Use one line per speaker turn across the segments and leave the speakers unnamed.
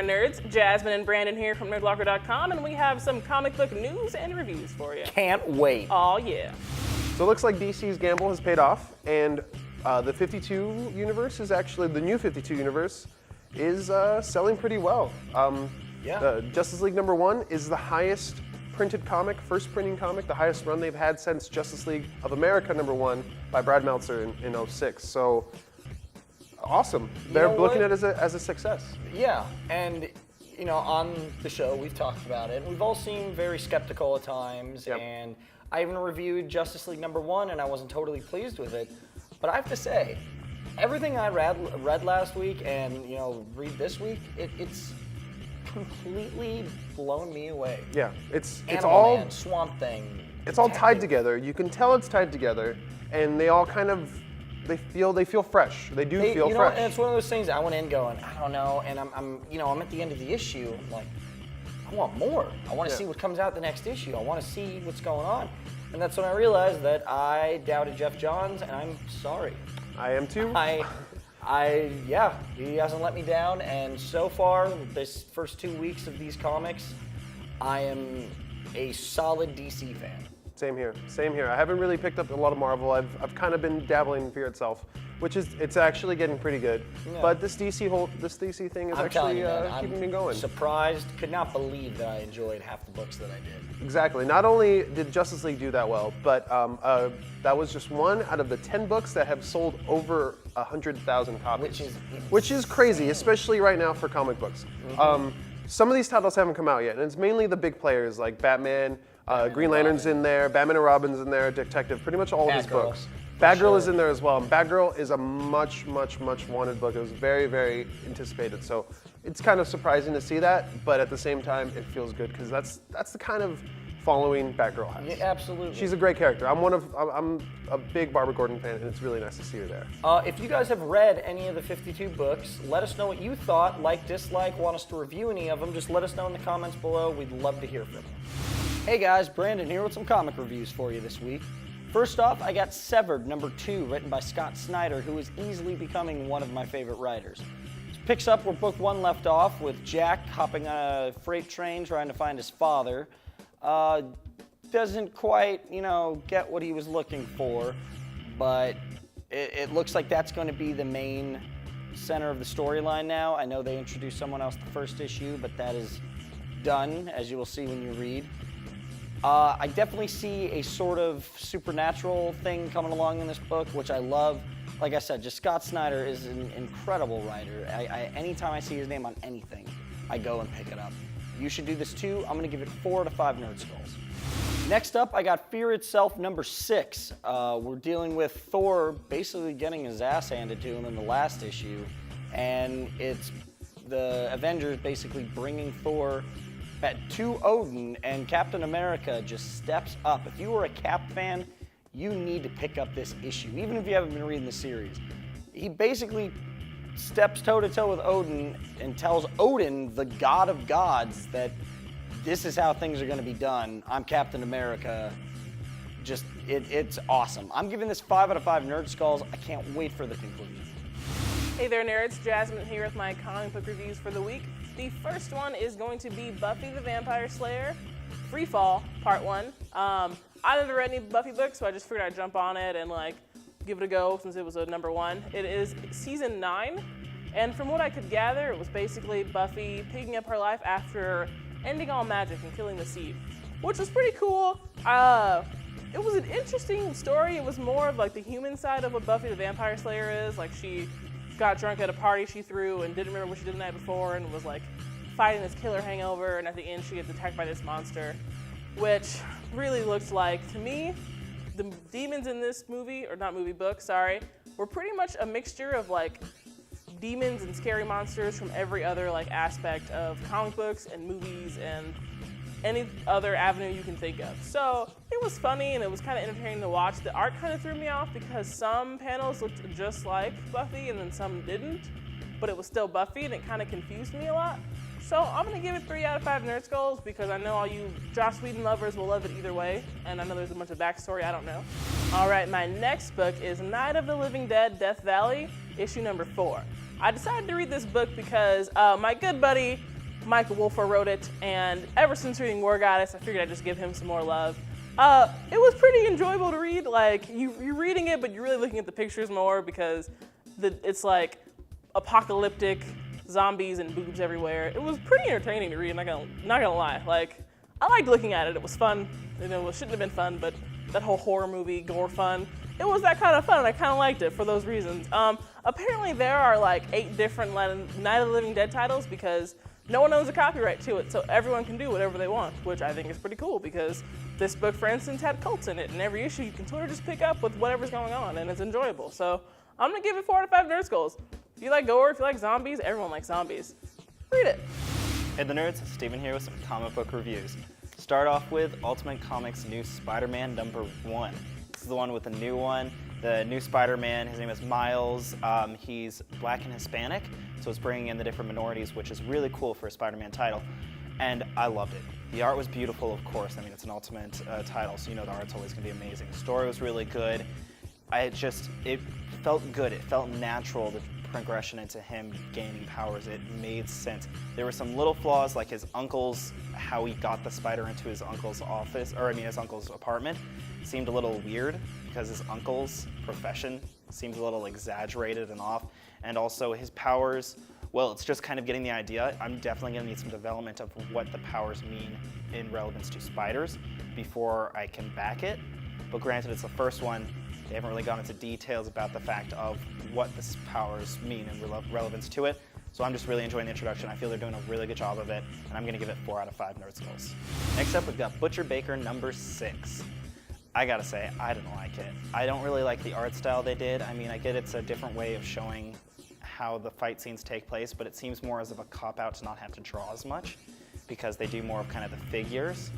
nerds. Jasmine and Brandon here from nerdlocker.com, and we have some comic book news and reviews for you.
Can't wait.
Oh, yeah.
So it looks like DC's gamble has paid off, and the 52 universe is actually, the new 52 universe is selling pretty well. Justice League #1 is the highest printed comic, first printing comic, the highest run they've had since Justice League of America #1 by Brad Meltzer in 06. So awesome. They're looking at it as a success.
Yeah, and you know, on the show we've talked about it. We've all seemed very skeptical at times, and I even reviewed Justice League #1 and I wasn't totally pleased with it. But I have to say, everything I read last week and read this week, it's completely blown me away.
Yeah, it's
Animal
all
Man, Swamp Thing.
It's all tied together. You can tell it's tied together, and they all kind of they feel fresh. They feel fresh.
And it's one of those things I went in going, I don't know, and I'm at the end of the issue. I'm like, I want more. I want to see what comes out the next issue. I want to see what's going on. And that's when I realized that I doubted Jeff Johns, and I'm sorry.
I am too.
He hasn't let me down, and so far, this first 2 weeks of these comics, I am a solid DC fan.
Same here. I haven't really picked up a lot of Marvel. I've kind of been dabbling in Fear Itself, which it's actually getting pretty good. Yeah. But this DC thing is actually keeping me going.
Surprised, could not believe that I enjoyed half the books that I did.
Exactly. Not only did Justice League do that well, but that was just one out of the 10 books that have sold over 100,000 copies. Which is crazy, especially right now for comic books. Mm-hmm. Some of these titles haven't come out yet, and it's mainly the big players like Batman, Green Lantern's in there, Batman and Robin's in there, Detective, pretty much all of his books. Batgirl is in there as well, and Batgirl is a much wanted book. It was very, very anticipated, so it's kind of surprising to see that, but at the same time, it feels good because that's the kind of following Batgirl has.
Yeah, absolutely.
She's a great character. I'm a big Barbara Gordon fan, and it's really nice to see her there.
If you guys have read any of the 52 books, let us know what you thought, like, dislike, want us to review any of them, just let us know in the comments below. We'd love to hear from you. Hey guys, Brandon here with some comic reviews for you this week. First off, I got Severed #2, written by Scott Snyder, who is easily becoming one of my favorite writers. This picks up where book 1 left off, with Jack hopping on a freight train trying to find his father. Doesn't quite, get what he was looking for, but it looks like that's going to be the main center of the storyline now. I know they introduced someone else the first issue, but that is done, as you will see when you read. I definitely see a sort of supernatural thing coming along in this book, which I love. Like I said, just Scott Snyder is an incredible writer. Anytime I see his name on anything, I go and pick it up. You should do this too. I'm going to give it 4 out of 5 Nerd Skulls. Next up, I got Fear Itself #6. We're dealing with Thor basically getting his ass handed to him in the last issue, and it's the Avengers basically bringing Thor to Odin, and Captain America just steps up. If you were a Cap fan, you need to pick up this issue, even if you haven't been reading the series. He basically steps toe-to-toe with Odin and tells Odin, the god of gods, that this is how things are going to be done. I'm Captain America. It's awesome. I'm giving this 5 out of 5 Nerd Skulls. I can't wait for the conclusion.
Hey there, nerds. Jasmine here with my comic book reviews for the week. The first one is going to be Buffy the Vampire Slayer, Freefall, Part 1. I never read any Buffy books, so I just figured I'd jump on it and give it a go since it was a #1. It is season 9, and from what I could gather, it was basically Buffy picking up her life after ending all magic and killing the Seed, which was pretty cool. It was an interesting story. It was more of the human side of what Buffy the Vampire Slayer is. She got drunk at a party she threw and didn't remember what she did the night before and was fighting this killer hangover, and at the end she gets attacked by this monster, which really looks like, to me, the demons in this movie, or not movie, book, sorry, were pretty much a mixture of demons and scary monsters from every other aspect of comic books and movies and any other avenue you can think of. So it was funny and it was kind of entertaining to watch. The art kind of threw me off because some panels looked just like Buffy and then some didn't, but it was still Buffy and it kind of confused me a lot. So I'm going to give it 3 out of 5 Nerd Skulls because I know all you Joss Whedon lovers will love it either way, and I know there's a bunch of backstory I don't know. All right, my next book is Night of the Living Dead, Death Valley, issue #4. I decided to read this book because my good buddy Michael Wolfer wrote it, and ever since reading War Goddess, I figured I'd just give him some more love. It was pretty enjoyable to read. Like, you're reading it, but you're really looking at the pictures more because it's like apocalyptic zombies and boobs everywhere. It was pretty entertaining to read, not gonna lie. Like, I liked looking at it. It was fun. You know, it shouldn't have been fun, but that whole horror movie gore fun, it was that kind of fun, and I kind of liked it for those reasons. Apparently there are like 8 different Night of the Living Dead titles because no one owns a copyright to it, so everyone can do whatever they want, which I think is pretty cool because this book, for instance, had cults in it, and every issue you can sort of just pick up with whatever's going on, and it's enjoyable. So I'm gonna give it 4 out of 5 nerd skulls. If you like gore, if you like zombies, everyone likes zombies. Read it.
Hey the nerds, Steven here with some comic book reviews. Start off with Ultimate Comics' new Spider-Man #1. This is the one with the new one. The new Spider-Man, his name is Miles. He's black and Hispanic, so it's bringing in the different minorities, which is really cool for a Spider-Man title. And I loved it. The art was beautiful, of course. I mean, it's an Ultimate title, so you know the art's always going to be amazing. The story was really good. It felt good. It felt natural, the progression into him gaining powers. It made sense. There were some little flaws, like his uncle's, how he got the spider into his uncle's office, his uncle's apartment, seemed a little weird because his uncle's profession seems a little exaggerated and off. And also his powers, well, it's just kind of getting the idea. I'm definitely gonna need some development of what the powers mean in relevance to spiders before I can back it. But granted, it's the first one. They haven't really gone into details about the fact of what the powers mean in relevance to it. So I'm just really enjoying the introduction. I feel they're doing a really good job of it, and I'm gonna give it 4 out of 5 nerd skulls. Next up, we've got Butcher Baker #6. I gotta say, I didn't like it. I don't really like the art style they did. I mean, I get it's a different way of showing how the fight scenes take place, but it seems more as of a cop-out to not have to draw as much because they do more of kind of the figures,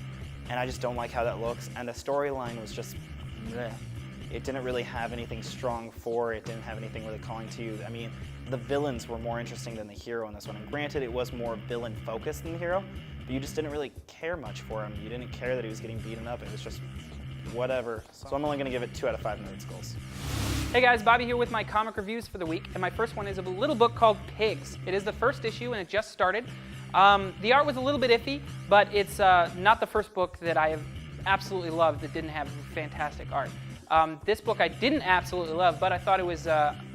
and I just don't like how that looks, and the storyline was just bleh. It didn't really have anything strong for it, didn't have anything really calling to you. I mean, the villains were more interesting than the hero in this one, and granted it was more villain-focused than the hero, but you just didn't really care much for him. You didn't care that he was getting beaten up, it was just whatever. So I'm only gonna give it 2 out of 5 nerd skulls.
Hey guys, Bobby here with my comic reviews for the week, and my first one is of a little book called Pigs. It is the first issue and it just started. The art was a little bit iffy, but it's not the first book that I have absolutely loved that didn't have fantastic art. This book I didn't absolutely love, but I thought it was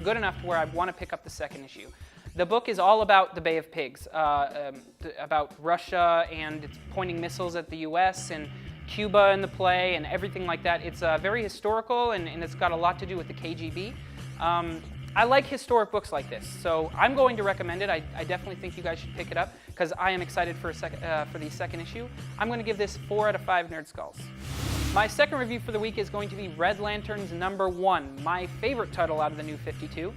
good enough to where I want to pick up the second issue. The book is all about the Bay of Pigs, about Russia, and it's pointing missiles at the US and Cuba in the play and everything like that. It's very historical, and it's got a lot to do with the KGB. I like historic books like this, so I'm going to recommend it. I definitely think you guys should pick it up because I am excited for the second issue. I'm going to give this 4 out of 5 nerd skulls. My second review for the week is going to be Red Lanterns #1, my favorite title out of the New 52,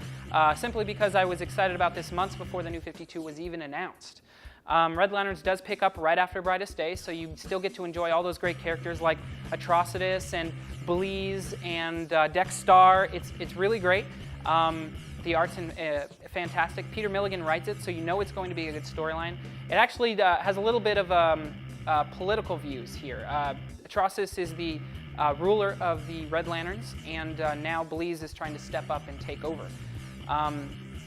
simply because I was excited about this months before the New 52 was even announced. Red Lanterns does pick up right after Brightest Day, so you still get to enjoy all those great characters like Atrocitus and Bleeze and Dexstar. It's really great. The art's fantastic. Peter Milligan writes it, so you know it's going to be a good storyline. It actually has a little bit of political views here. Atrocitus is the ruler of the Red Lanterns, and now Bleeze is trying to step up and take over.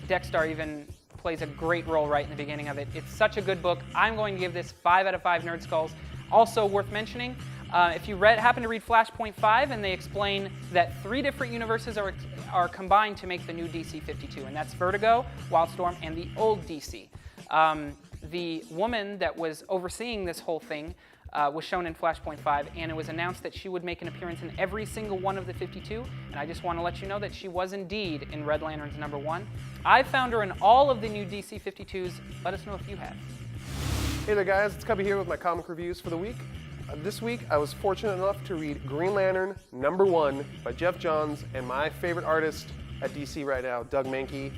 Dexstar even plays a great role right in the beginning of it. It's such a good book. I'm going to give this 5 out of 5 nerd skulls. Also worth mentioning, if you happen to read Flashpoint 5, and they explain that 3 different universes are combined to make the new DC 52, and that's Vertigo, Wildstorm, and the old DC. The woman that was overseeing this whole thing was shown in Flashpoint 5, and it was announced that she would make an appearance in every single one of the 52, and I just want to let you know that she was indeed in Red Lanterns #1. I found her in all of the new DC 52s. Let us know if you have.
Hey there guys, it's Cubby here with my comic reviews for the week. This week I was fortunate enough to read Green Lantern #1 by Jeff Johns and my favorite artist at DC right now, Doug Mahnke.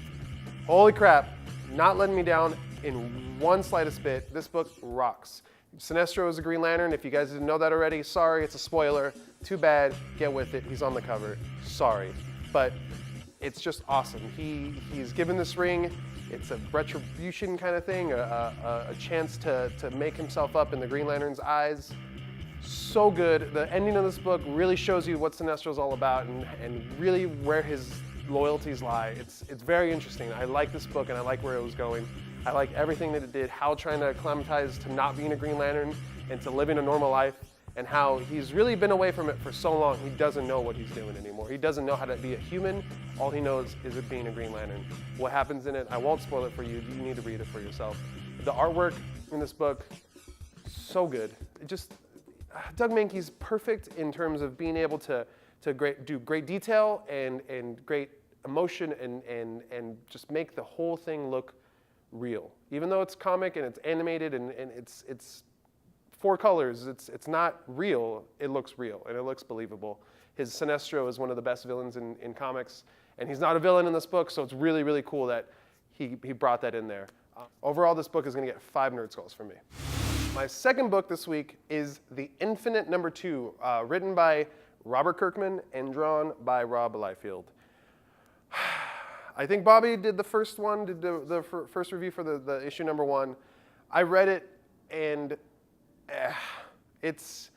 Holy crap, not letting me down in one slightest bit. This book rocks. Sinestro is a Green Lantern. If you guys didn't know that already, sorry, it's a spoiler. Too bad, get with it, he's on the cover. Sorry, but it's just awesome. He's given this ring. It's a retribution kind of thing, a chance to make himself up in the Green Lantern's eyes. So good. The ending of this book really shows you what Sinestro's all about and really where his loyalties lie. It's very interesting. I like this book and I like where it was going. I like everything that it did, Hal trying to acclimatize to not being a Green Lantern and to living a normal life, and how he's really been away from it for so long, he doesn't know what he's doing anymore. He doesn't know how to be a human. All he knows is it being a Green Lantern. What happens in it, I won't spoil it for you. You need to read it for yourself. The artwork in this book, so good. Doug Mahnke's perfect in terms of being able to do great detail and great emotion and just make the whole thing look real. Even though it's comic and it's animated and it's 4 colors, it's not real, it looks real and it looks believable. His Sinestro is one of the best villains in comics, and he's not a villain in this book, so it's really, really cool that he brought that in there. Overall, this book is going to get 5 Nerd Skulls from me. My second book this week is The Infinite #2, written by Robert Kirkman and drawn by Rob Liefeld. I think Bobby did the first one, did the first review for the issue #1. I read it, and it's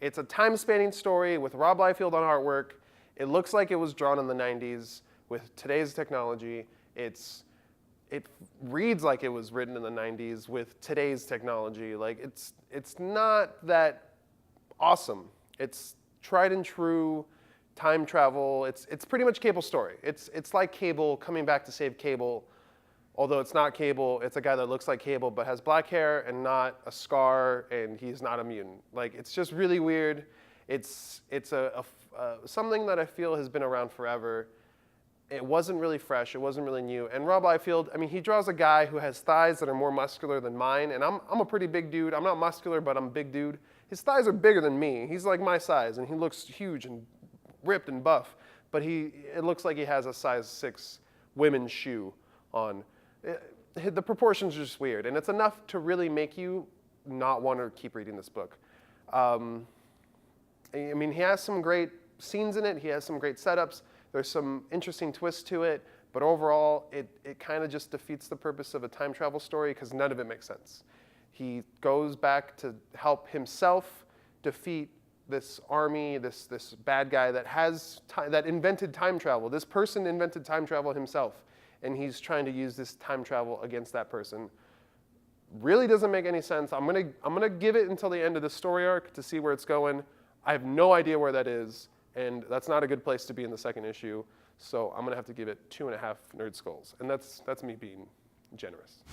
a time-spanning story with Rob Liefeld on artwork. It looks like it was drawn in the 90s with today's technology. It reads like it was written in the 90s with today's technology. Like, it's not that awesome. It's tried and true time travel. It's pretty much Cable's story. It's like Cable coming back to save Cable, although it's not Cable. It's a guy that looks like Cable but has black hair and not a scar, and he's not a mutant. Like, it's just really weird. It's something that I feel has been around forever. It wasn't really fresh. It wasn't really new. And Rob Liefeld, I mean, he draws a guy who has thighs that are more muscular than mine, and I'm a pretty big dude. I'm not muscular, but I'm a big dude. His thighs are bigger than me. He's like my size, and he looks huge and ripped and buff, but it looks like he has a size 6 women's shoe on. The proportions are just weird, and it's enough to really make you not want to keep reading this book. I mean, he has some great scenes in it. He has some great setups. There's some interesting twists to it, but overall, it kind of just defeats the purpose of a time travel story because none of it makes sense. He goes back to help himself defeat this army, this bad guy that invented time travel. This person invented time travel himself, and he's trying to use this time travel against that person. Really doesn't make any sense. I'm gonna give it until the end of the story arc to see where it's going. I have no idea where that is, and that's not a good place to be in the second issue. So I'm gonna have to give it 2.5 Nerd Skulls, and that's me being generous.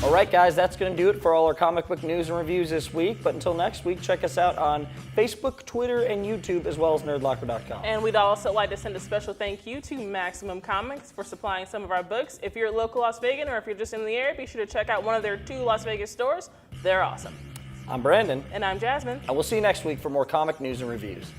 All right, guys, that's going to do it for all our comic book news and reviews this week. But until next week, check us out on Facebook, Twitter, and YouTube, as well as nerdlocker.com.
And we'd also like to send a special thank you to Maximum Comics for supplying some of our books. If you're a local Las Vegan or if you're just in the area, be sure to check out one of their 2 Las Vegas stores. They're awesome.
I'm Brandon.
And I'm Jasmine.
And we'll see you next week for more comic news and reviews.